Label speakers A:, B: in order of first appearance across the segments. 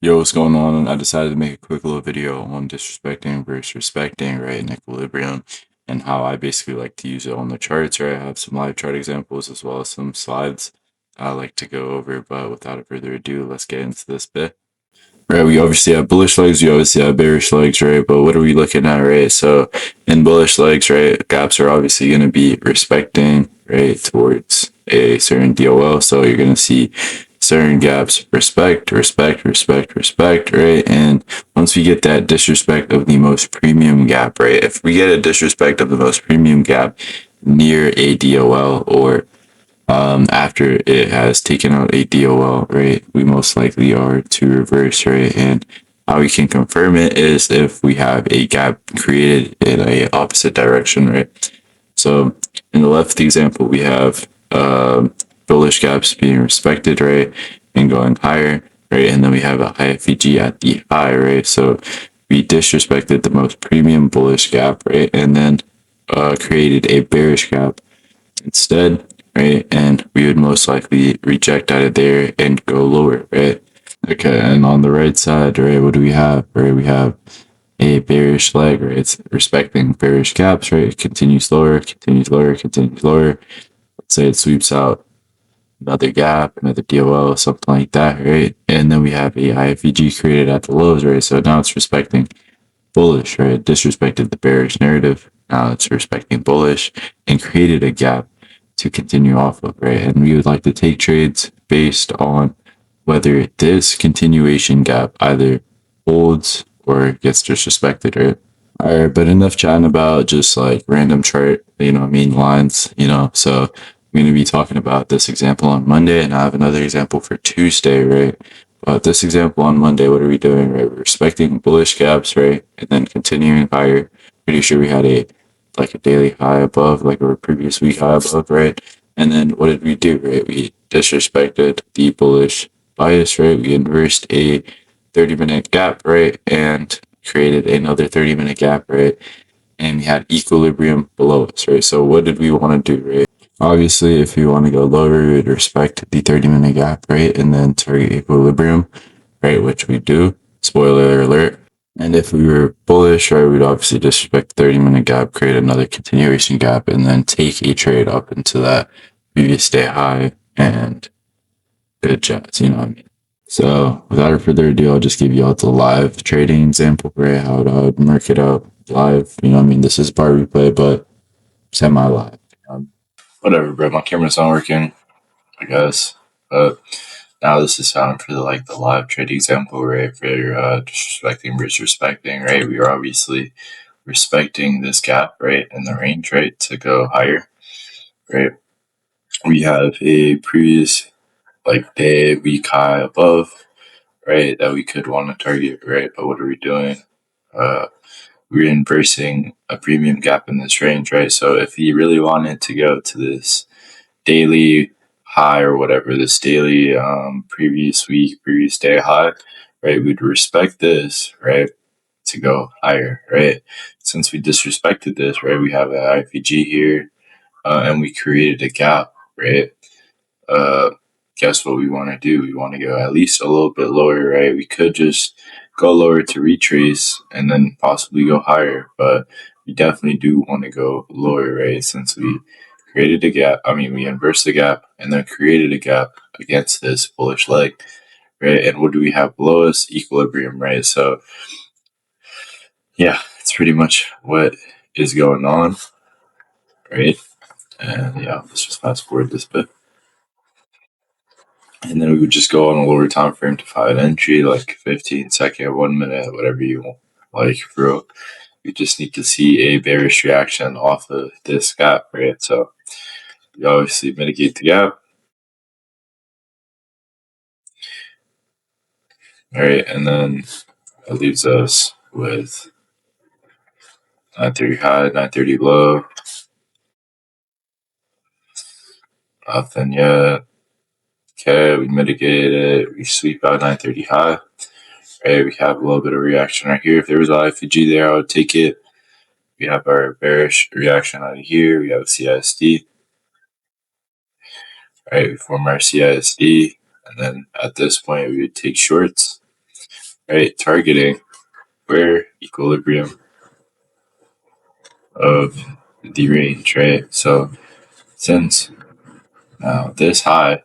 A: Yo, what's going on? I decided to make a quick little video on disrespecting versus respecting, right, and equilibrium, and how I basically like to use it on the charts, right? I have some live chart examples as well as some slides I like to go over, but without further ado, let's get into this bit. Right, we obviously have bullish legs, we obviously have bearish legs, right? But what are we looking at, right? So in bullish legs, right, gaps are obviously going to be respecting, right, towards a certain DOL. So you're going to see certain gaps respect, respect, respect, respect, right? And once we get that disrespect of the most premium gap, right? If we get a disrespect of the most premium gap near a DOL or after it has taken out a DOL, right, we most likely are to reverse, right? And how we can confirm it is if we have a gap created in a opposite direction, right? So in the left example, we have bullish gaps being respected, right, and going higher, right? And then we have a high FEG at the high, right? So we disrespected the most premium bullish gap, right? And then created a bearish gap instead, right? And we would most likely reject out of there and go lower, right? Okay, and on the right side, right, what do we have? Right, we have a bearish leg, right? It's respecting bearish gaps, right? It continues lower, continues lower, continues lower. Let's say it sweeps out another gap, another DOL, something like that, right? And then we have a IFEG created at the lows, right? So now it's respecting bullish, right? Disrespected the bearish narrative. Now it's respecting bullish and created a gap to continue off of, right? And we would like to take trades based on whether this continuation gap either holds or gets disrespected, right? All right, but enough chatting about just like random chart, lines, So I'm going to be talking about this example on Monday, and I have another example for Tuesday, right? But this example on Monday, what are we doing, right? We're respecting bullish gaps, right? And then continuing higher. Pretty sure we had a daily high above, like our previous week high above, right? And then what did we do, right? We disrespected the bullish bias, right? We inversed a 30-minute gap, right? And created another 30-minute gap, right? And we had equilibrium below us, right? So what did we want to do, right? Obviously, if we want to go lower, we would respect the 30-minute gap, right? And then target equilibrium, right? Which we do. Spoiler alert. And if we were bullish, right, we'd obviously disrespect the 30-minute gap, create another continuation gap, and then take a trade up into that previous day high and good jazz, you know what I mean? So without further ado, I'll just give you all the live trading example, right? How I would mark it out live. This is part replay, but semi-live. Whatever, bro. My camera's not working, I guess. But now this is time for the live trade example, right? For disrespecting versus respecting, right? We are obviously respecting this gap, right, in the range, right, to go higher, right? We have a previous day, week high above, right, that we could want to target, right? But what are we doing? We're inversing a premium gap in this range, right? So if you really wanted to go to this daily high or whatever, this daily previous week, previous day high, right, we'd respect this, right, to go higher, right? Since we disrespected this, right, we have an IFEG here, and we created a gap, right? Guess what we want to do? We want to go at least a little bit lower, right? We could just go lower to retrace and then possibly go higher, but we definitely do want to go lower, right? Since we created a gap, we inversed the gap and then created a gap against this bullish leg, right? And what do we have below us? Equilibrium, right? So, yeah, it's pretty much what is going on, right? And yeah, let's just fast forward this bit. And then we would just go on a lower time frame to find entry, like 15 second, 1 minute, whatever you want. Like, bro, you just need to see a bearish reaction off of this gap, right? So you obviously mitigate the gap. All right, and then it leaves us with 930 high, 930 low. Nothing yet. Okay, we mitigate it. We sweep out 930 high. Right, we have a little bit of reaction right here. If there was an IFG there, I would take it. We have our bearish reaction out of here. We have CISD. Right, we form our CISD. And then at this point, we would take shorts. right? Targeting where equilibrium of the range, right? So since now this high,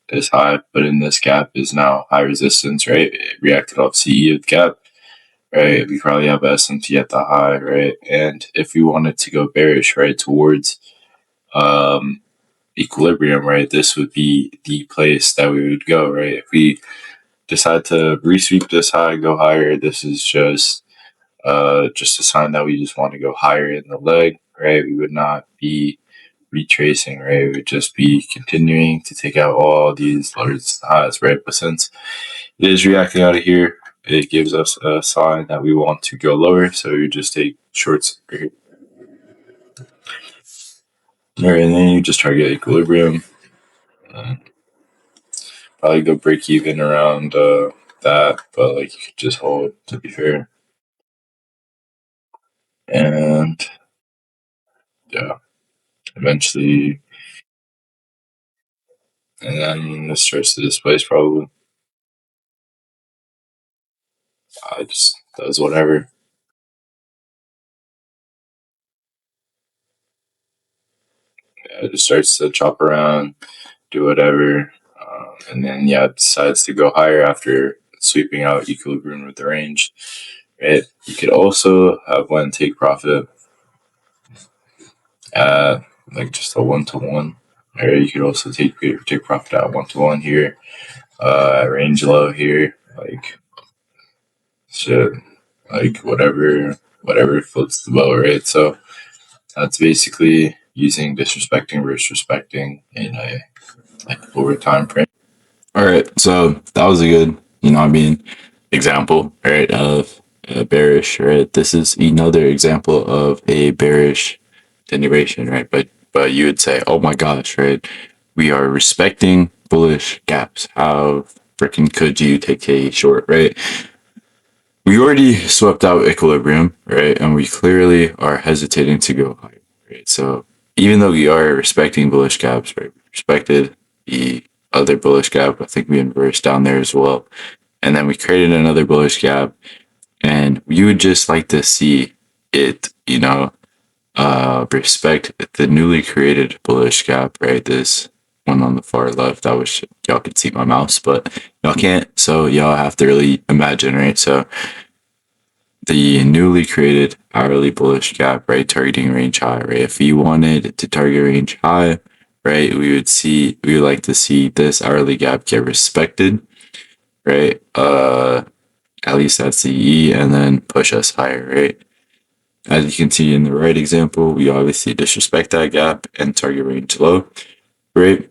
A: but in this gap is now high resistance, right? It reacted off CE of the gap, right? We probably have S&P at the high, right? And if we wanted to go bearish, right, towards um, equilibrium, right, this would be the place that we would go, right? If we decide to resweep this high, go higher, this is just a sign that we just want to go higher in the leg, right? We would not be retracing, right? It would just be continuing to take out all these large highs, right? But since it is reacting out of here, it gives us a sign that we want to go lower. So you just take shorts right here. All right, and then you just target equilibrium. Probably go break even around that, but like you could just hold to be fair. And yeah, eventually, and then this starts to displace probably. I just does whatever. Yeah, it just starts to chop around, do whatever, and then yeah, decides to go higher after sweeping out equilibrium with the range. Right. You could also have one take profit at like just a 1-to-1. Or you could also take profit at 1-to-1 here, range low here, like shit, like whatever floats the boat, right? So that's basically using disrespecting versus respecting in a like over time frame. All right, so that was a good, example, right, of bearish, right? This is another example of a bearish continuation, right? But you would say, oh my gosh, right? We are respecting bullish gaps. How freaking could you take a short, right? We already swept out equilibrium, right? And we clearly are hesitating to go higher, right? So even though we are respecting bullish gaps, right? We respected the other bullish gap. I think we inversed down there as well. And then we created another bullish gap. And you would just like to see it, respect the newly created bullish gap, right? This one on the far left. I wish y'all could see my mouse, but y'all can't. So y'all have to really imagine, right? So the newly created hourly bullish gap, right? Targeting range high, right? If you wanted to target range high, right, we would like to see this hourly gap get respected, right? At least that's the E, and then push us higher, right? As you can see in the right example, we obviously disrespect that gap and target range low, right?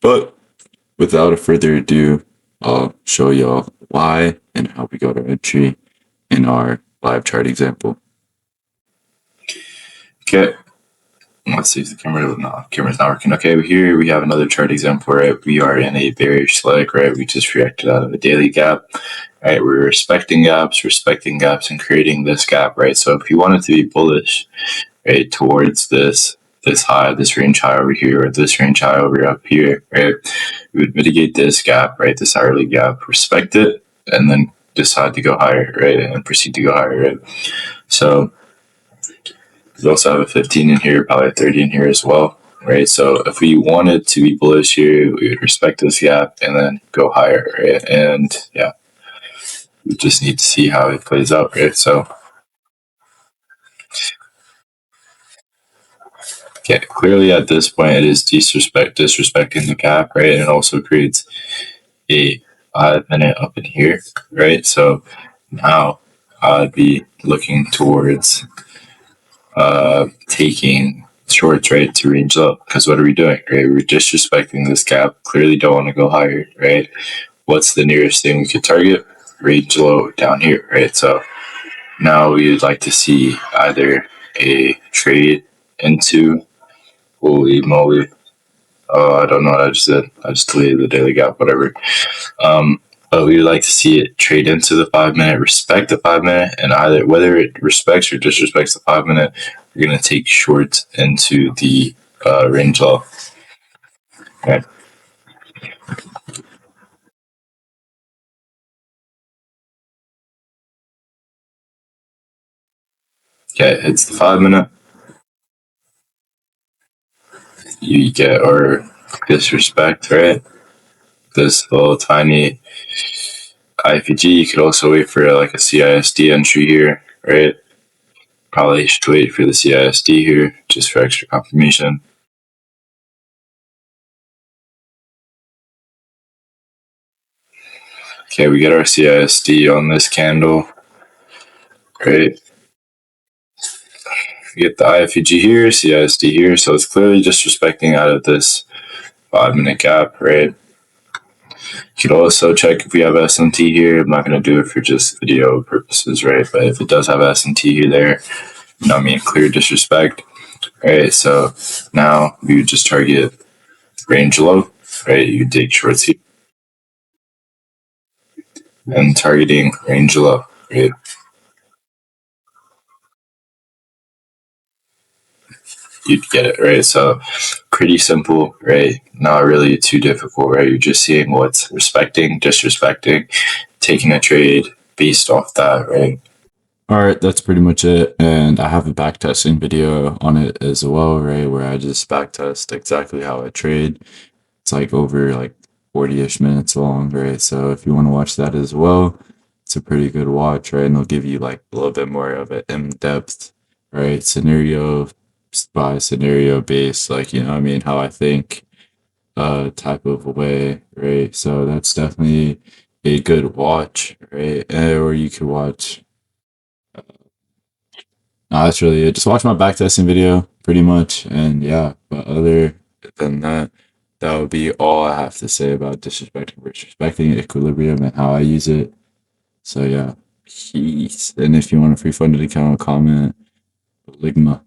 A: But without a further ado, I'll show y'all why and how we got our entry in our live chart example. Okay, let's see if the camera's not working. Okay, here we have another chart example, right? We are in a bearish leg, right? We just reacted out of a daily gap, right? We're respecting gaps, and creating this gap, right? So if you want it to be bullish, right, towards this high, this range high over here, or this range high over up here, right? We would mitigate this gap, right? This hourly gap, respect it, and then decide to go higher, right? And proceed to go higher, right? So we also have a 15 in here, probably a 30 in here as well, right? So if we wanted to be bullish here, we would respect this gap and then go higher, right? And yeah, we just need to see how it plays out, right? So okay, clearly at this point it is disrespecting the gap, right? And it also creates a 5 minute up in here, right? So now I'd be looking towards taking shorts, right, to range low. Because what are we doing, right? We're disrespecting this gap. Clearly don't want to go higher, right? What's the nearest thing we could target? Range low down here, right? So now we would like to see either a trade into, holy moly, oh, I don't know what I just did. I just deleted the daily gap, whatever. But we would like to see it trade into the 5 minute, respect the 5 minute, and either whether it respects or disrespects the 5 minute, we're going to take shorts into the range low. Okay. Okay, it's the 5 minute. You get our disrespect, right? This little tiny IFG. You could also wait for like a CISD entry here, right? Probably should wait for the CISD here just for extra confirmation. Okay, we get our CISD on this candle, right? We get the IFG here, CISD here, so it's clearly just respecting out of this 5 minute gap, right? You could also check if we have SMT here. I'm not going to do it for just video purposes, right? But if it does have SMT here, there, you know what I mean, clear disrespect. Right, so now we would just target range low, right? You take shorts here and targeting range low, right? You'd get it, right? So pretty simple, right? Not really too difficult, right? You're just seeing what's respecting, disrespecting, taking a trade based off that, right? All right, that's pretty much it. And I have a backtesting video on it as well, right? Where I just backtest exactly how I trade. It's like over like 40-ish minutes long, right? So if you want to watch that as well, it's a pretty good watch, right? And they'll give you like a little bit more of an in-depth, right? Scenario by scenario based, like, you know what I mean, how I think type of way, right? So that's definitely a good watch, right? Or you could watch no, that's really it. Just watch my backtesting video, pretty much. And yeah, but other than that, that would be all I have to say about disrespecting versus respecting equilibrium and how I use it. So yeah, peace. And if you want a free funded account, comment Ligma.